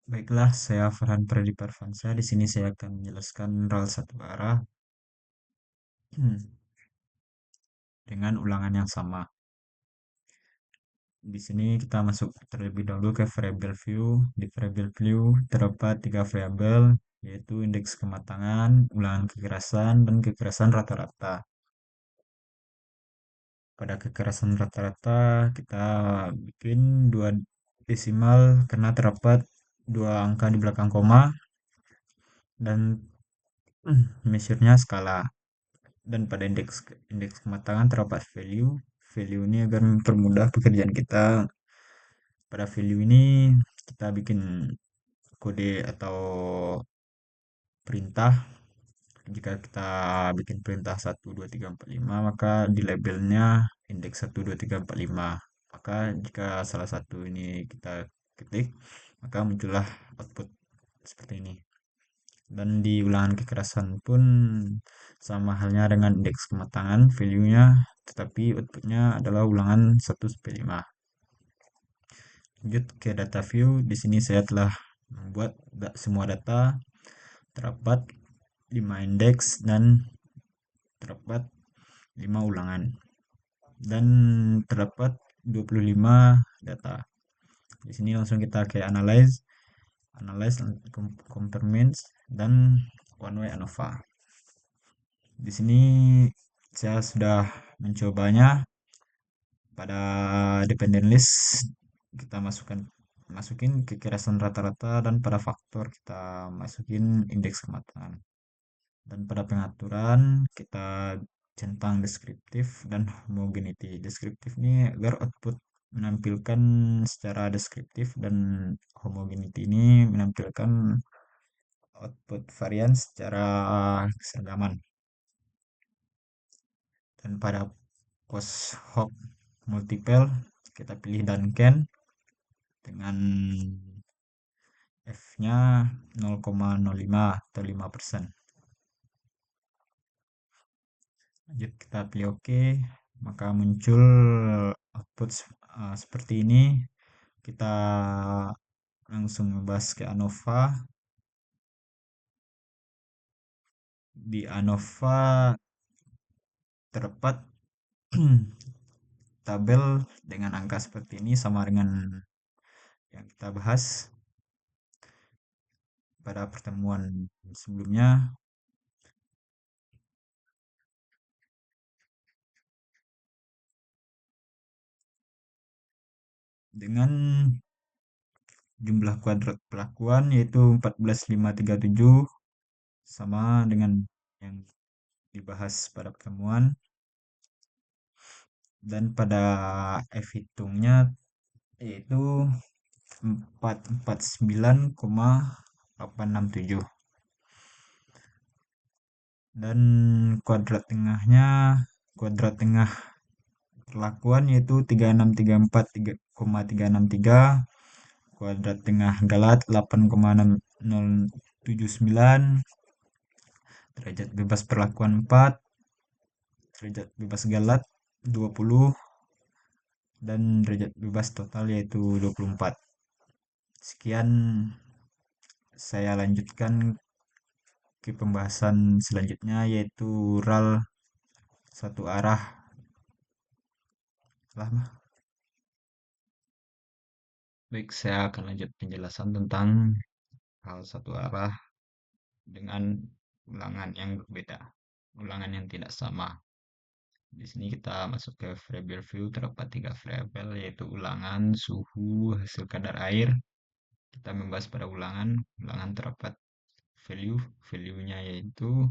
Baiklah, saya Farhan Pradi Parvansa. Di sini saya akan menjelaskan RAL satu arah dengan ulangan yang sama. Di sini kita masuk terlebih dahulu ke variable view. Di variable view terdapat tiga variabel, yaitu indeks kematangan, ulangan kekerasan, dan kekerasan rata-rata. Pada kekerasan rata-rata kita bikin dua desimal karena terdapat dua angka di belakang koma dan measure-nya skala. Dan pada indeks indeks kematangan terdapat value. Value ini agar mempermudah pekerjaan kita. Pada value ini kita bikin kode atau perintah. Jika kita bikin perintah 1 2 3 4 5, maka di labelnya indeks 1 2 3 4 5. Maka jika salah satu ini kita ketik, maka muncullah output seperti ini. Dan di ulangan kekerasan pun sama halnya dengan indeks kematangan value-nya, tetapi outputnya adalah ulangan 1 sampai 5. Lanjut ke data view. Di sini saya telah membuat semua data, terdapat 5 indeks dan terdapat 5 ulangan, dan terdapat 25 data. Di sini langsung kita ke analyze compare means dan one way ANOVA. Di sini saya sudah mencobanya. Pada dependent list kita masukin kekerasan rata-rata, dan pada faktor kita masukin indeks kematangan. Dan pada pengaturan kita centang deskriptif dan homogeneity. Deskriptif ini agar output menampilkan secara deskriptif, dan homogeneity ini menampilkan output varian secara keseragaman. Dan pada post hoc multiple kita pilih Duncan dengan F-nya 0,05 atau 5%. Lanjut kita pilih OK, maka muncul output seperti ini. Kita langsung ngebahas ke ANOVA. Di ANOVA terdapat tabel dengan angka seperti ini, sama dengan yang kita bahas pada pertemuan sebelumnya. Dengan jumlah kuadrat pelakuan yaitu 14.537, sama dengan yang dibahas pada pertemuan. Dan pada F hitungnya yaitu 449,867, dan kuadrat tengah perlakuan yaitu 3634,363, kuadrat tengah galat 8,6079, derajat bebas perlakuan 4, derajat bebas galat 20, dan derajat bebas total yaitu 24. Sekian, saya lanjutkan ke pembahasan selanjutnya, yaitu RAL satu arah. Baik, saya akan lanjut penjelasan tentang RAL satu arah dengan ulangan yang berbeda, ulangan yang tidak sama. Di sini kita masuk ke variable view. Terdapat tiga variabel, yaitu ulangan, suhu, hasil kadar air. Kita membahas pada ulangan terdapat value-nya yaitu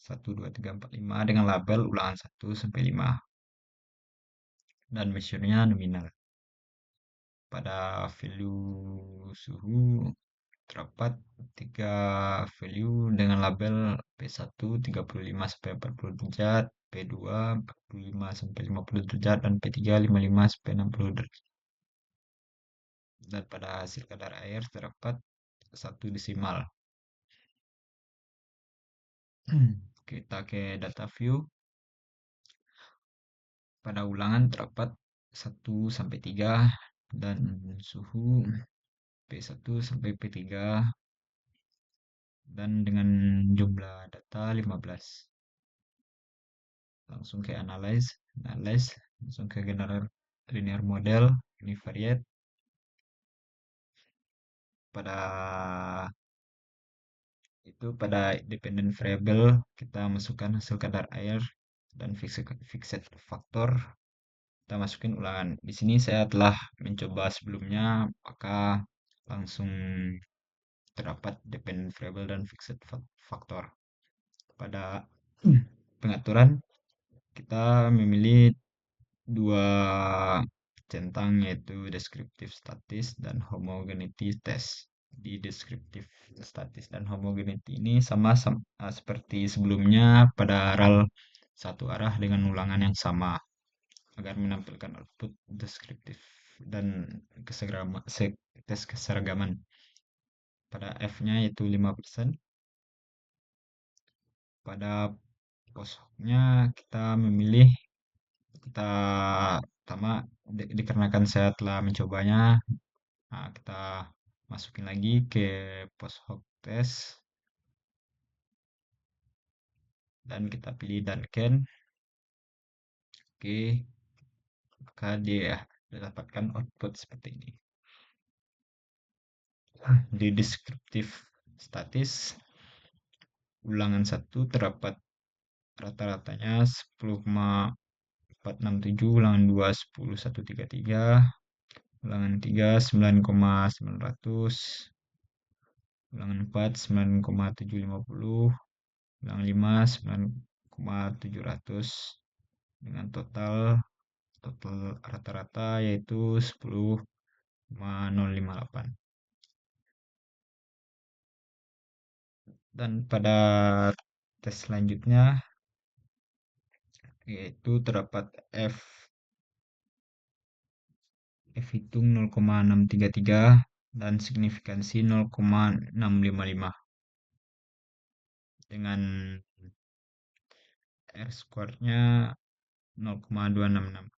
1 2 3 4 5 dengan label ulangan 1 sampai 5, dan measure-nya nominal. Pada value suhu terdapat tiga value dengan label P1 35 sampai 40 derajat, P2 45 sampai 50 derajat, dan P3 55 sampai 60 derajat. Dan pada hasil kadar air terdapat satu desimal. Kita ke data view. Pada ulangan terdapat 1 sampai 3, dan suhu P1 sampai P3 dan dengan jumlah data 15. Langsung ke analyze, langsung ke generate linear model, univariate. Pada dependent variable kita masukkan hasil kadar air dan fixed factor. Kita masukin ulangan. Di sini saya telah mencoba sebelumnya, maka langsung terdapat dependent variable dan fixed factor. Pada pengaturan kita memilih dua centang, yaitu descriptive statis dan homogeneity test. Di descriptive statis dan homogeneity ini sama, seperti sebelumnya pada RAL satu arah dengan ulangan yang sama agar menampilkan output deskriptif dan tes keseragaman. Pada F-nya yaitu 5%. Pada posnya kita memilih, kita pertama dikarenakan saya telah mencobanya, nah, kita masukin lagi ke post hoc test dan kita pilih Duncan. Oke, maka dia didapatkan output seperti ini. Di deskriptif statis ulangan 1 terdapat rata-ratanya 10,467, ulangan 2 10,133, ulangan 3 9,900, ulangan 4 9,750, ulangan 5 9,700, dengan total rata-rata yaitu 10,058. Dan pada tes selanjutnya yaitu terdapat F hitung 0,633 dan signifikansi 0,655 dengan R square-nya 0,266.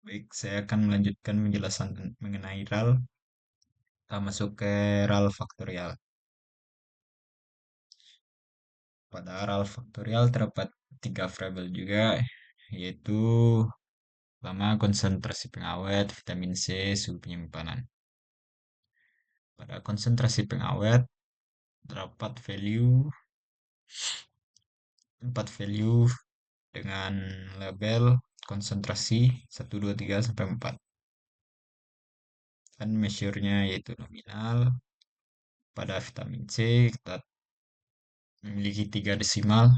Baik, saya akan melanjutkan penjelasan mengenai RAL. Kita masuk ke RAL faktorial. Pada RAL faktorial terdapat 3 variabel juga, yaitu pertama konsentrasi pengawet, vitamin C, suhu penyimpanan. Pada konsentrasi pengawet terdapat 4 value dengan label konsentrasi 1, 2, 3, sampai 4. Dan measure-nya yaitu nominal. Pada vitamin C kita memiliki 3 desimal,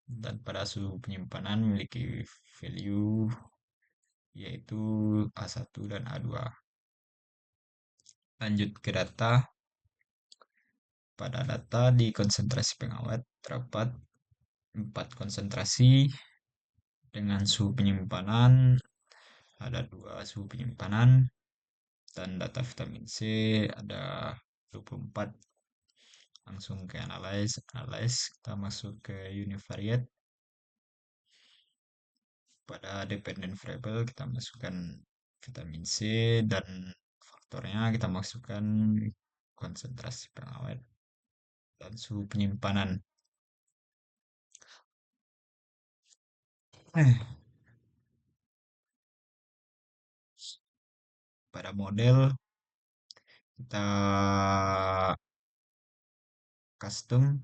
dan pada suhu penyimpanan memiliki value yaitu A1 dan A2. Lanjut ke data. Pada data di konsentrasi pengawet terdapat 4 konsentrasi dengan suhu penyimpanan, ada 2 suhu penyimpanan, dan data vitamin C ada 24. Langsung ke analyze, kita masuk ke univariate. Pada dependent variable kita masukkan vitamin C dan faktornya kita masukkan konsentrasi pengawet dan suhu penyimpanan. Pada model kita custom.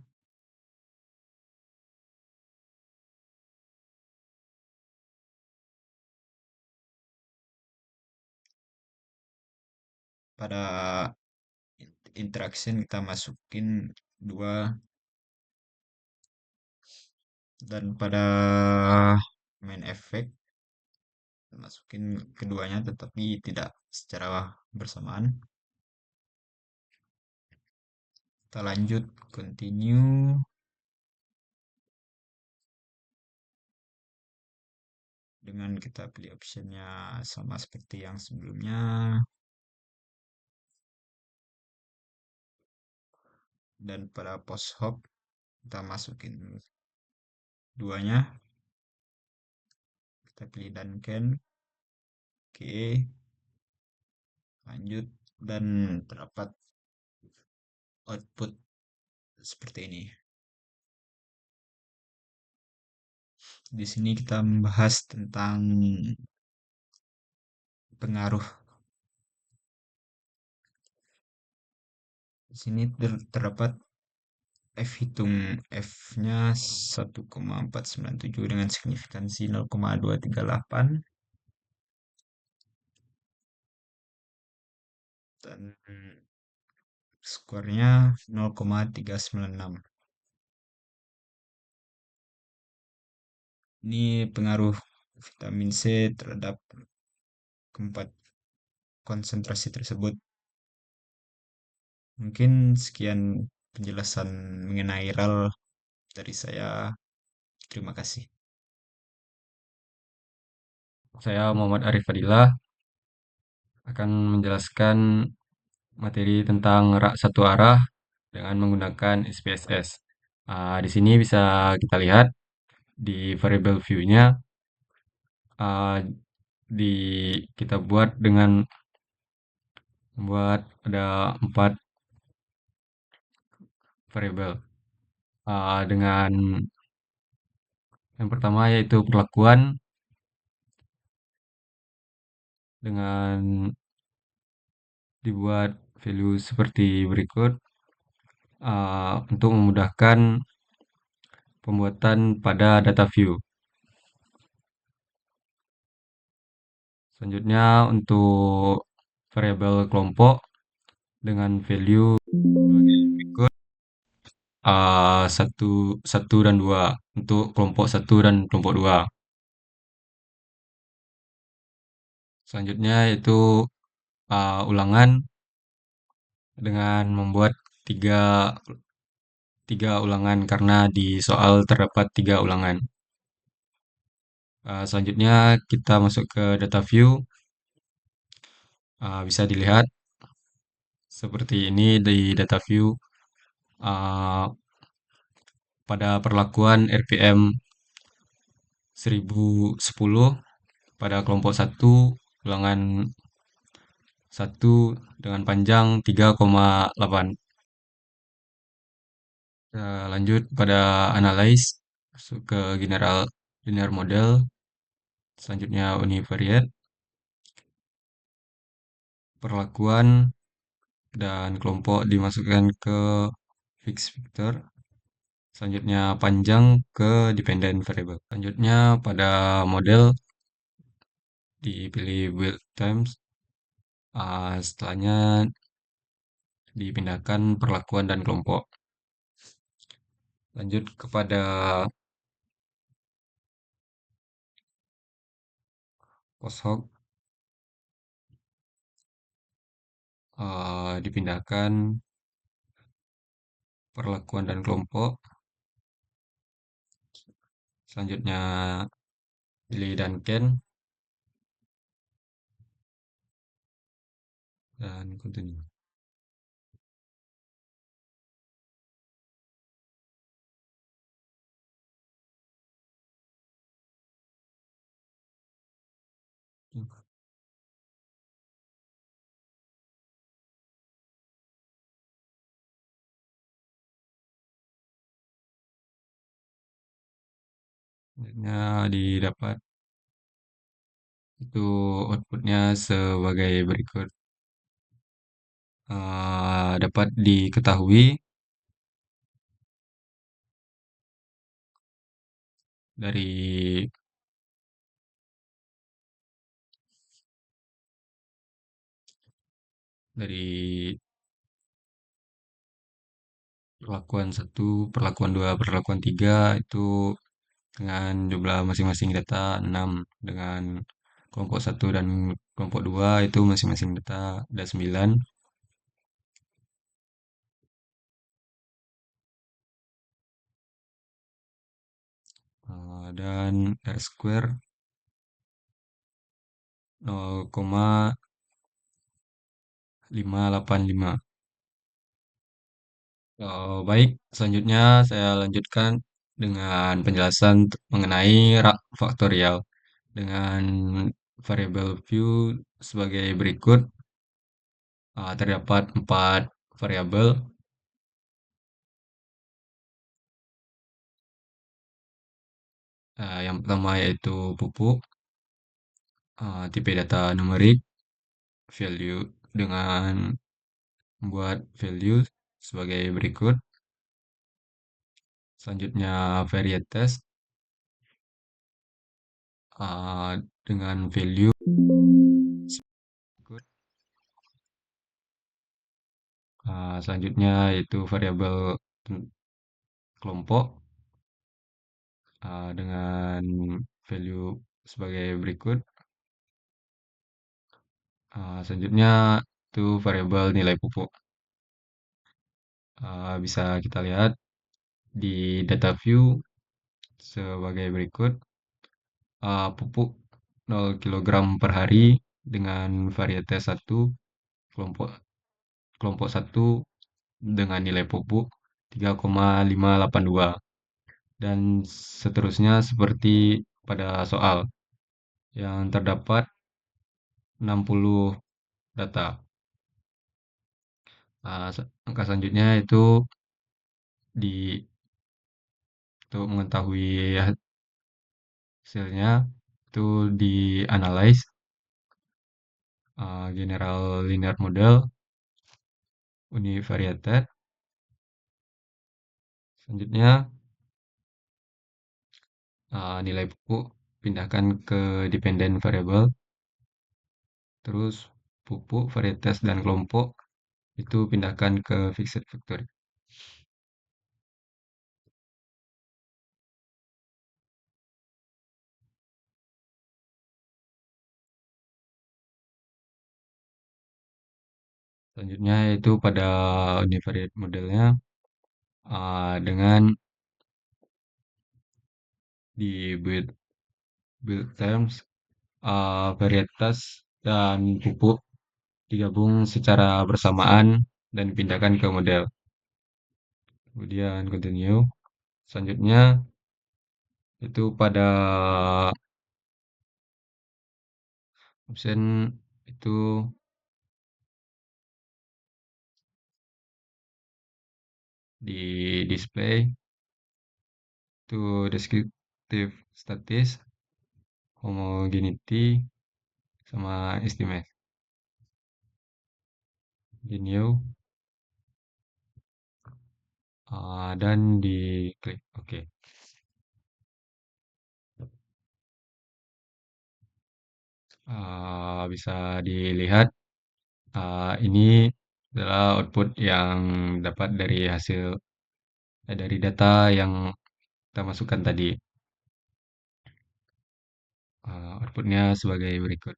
Pada interaction kita masukin 2, dan pada main effect masukin keduanya tetapi tidak secara bersamaan. Kita lanjut continue dengan kita pilih optionnya sama seperti yang sebelumnya, dan pada post hoc kita masukin duanya, kita pilih Duncan. Oke, lanjut dan terdapat output seperti ini. Di sini kita membahas tentang pengaruh. Di sini terdapat F hitung F-nya 1,497 dengan signifikansi 0,238 dan skornya 0,396. Ini pengaruh vitamin C terhadap keempat konsentrasi tersebut. Mungkin sekian penjelasan mengenai RAL dari saya. Terima kasih. Saya Muhammad Arif Fadilah akan menjelaskan materi tentang rak satu arah dengan menggunakan SPSS. Di sini bisa kita lihat di variable view-nya ah, di kita buat dengan membuat ada 4 variable. Dengan yang pertama yaitu perlakuan dengan dibuat value seperti berikut untuk memudahkan pembuatan pada data view. Selanjutnya untuk variabel kelompok dengan value sebagai berikut satu satu dan dua untuk kelompok satu dan kelompok dua. Selanjutnya yaitu ulangan dengan membuat tiga tiga ulangan karena di soal terdapat tiga ulangan. Selanjutnya kita masuk ke data view. Bisa dilihat seperti ini di data view uh, pada perlakuan RPM 1010 pada kelompok satu ulangan satu dengan panjang 3,8. Lanjut pada analyze, masuk ke general linear model, selanjutnya univariate, perlakuan dan kelompok dimasukkan ke fixed vector, selanjutnya panjang ke dependent variable. Selanjutnya pada model dipilih build times, setelahnya dipindahkan perlakuan dan kelompok. Lanjut kepada post hoc, dipindahkan perlakuan dan kelompok. Selanjutnya pilih Duncan dan continue. Selanjutnya didapat itu outputnya sebagai berikut. Dapat diketahui dari dari perlakuan satu, perlakuan dua, perlakuan tiga itu dengan jumlah masing-masing data 6, dengan kelompok satu dan kelompok dua itu masing-masing data ada 9. Dan R square 0,585. Baik, selanjutnya saya lanjutkan dengan penjelasan mengenai rak faktorial dengan variabel view sebagai berikut. Terdapat 4 variabel. Yang pertama yaitu pupuk, tipe data numerik, value dengan membuat value sebagai berikut. Selanjutnya varieties dengan value berikut. Selanjutnya yaitu variabel kelompok dengan value sebagai berikut. Selanjutnya itu variabel nilai pupuk. Bisa kita lihat di data view sebagai berikut. Pupuk 0 kilogram per hari dengan varietas 1, kelompok kelompok 1 dengan nilai pupuk 3,582 dan seterusnya seperti pada soal yang terdapat 60 data. Angka selanjutnya itu di untuk mengetahui hasilnya itu di analyze general linear model univariate. Selanjutnya nilai pupuk pindahkan ke dependent variable. Terus pupuk, varietas, dan kelompok itu pindahkan ke fixed factory. Selanjutnya itu pada univariate modelnya dengan di build terms varietas dan pupuk digabung secara bersamaan dan dipindahkan ke model. Kemudian continue. Selanjutnya itu pada option itu di display itu descriptive statis, homogeneity, sama estimate. Continue dan diklik OK. Bisa dilihat ini adalah output yang dapat dari hasil dari data yang kita masukkan tadi. Outputnya sebagai berikut.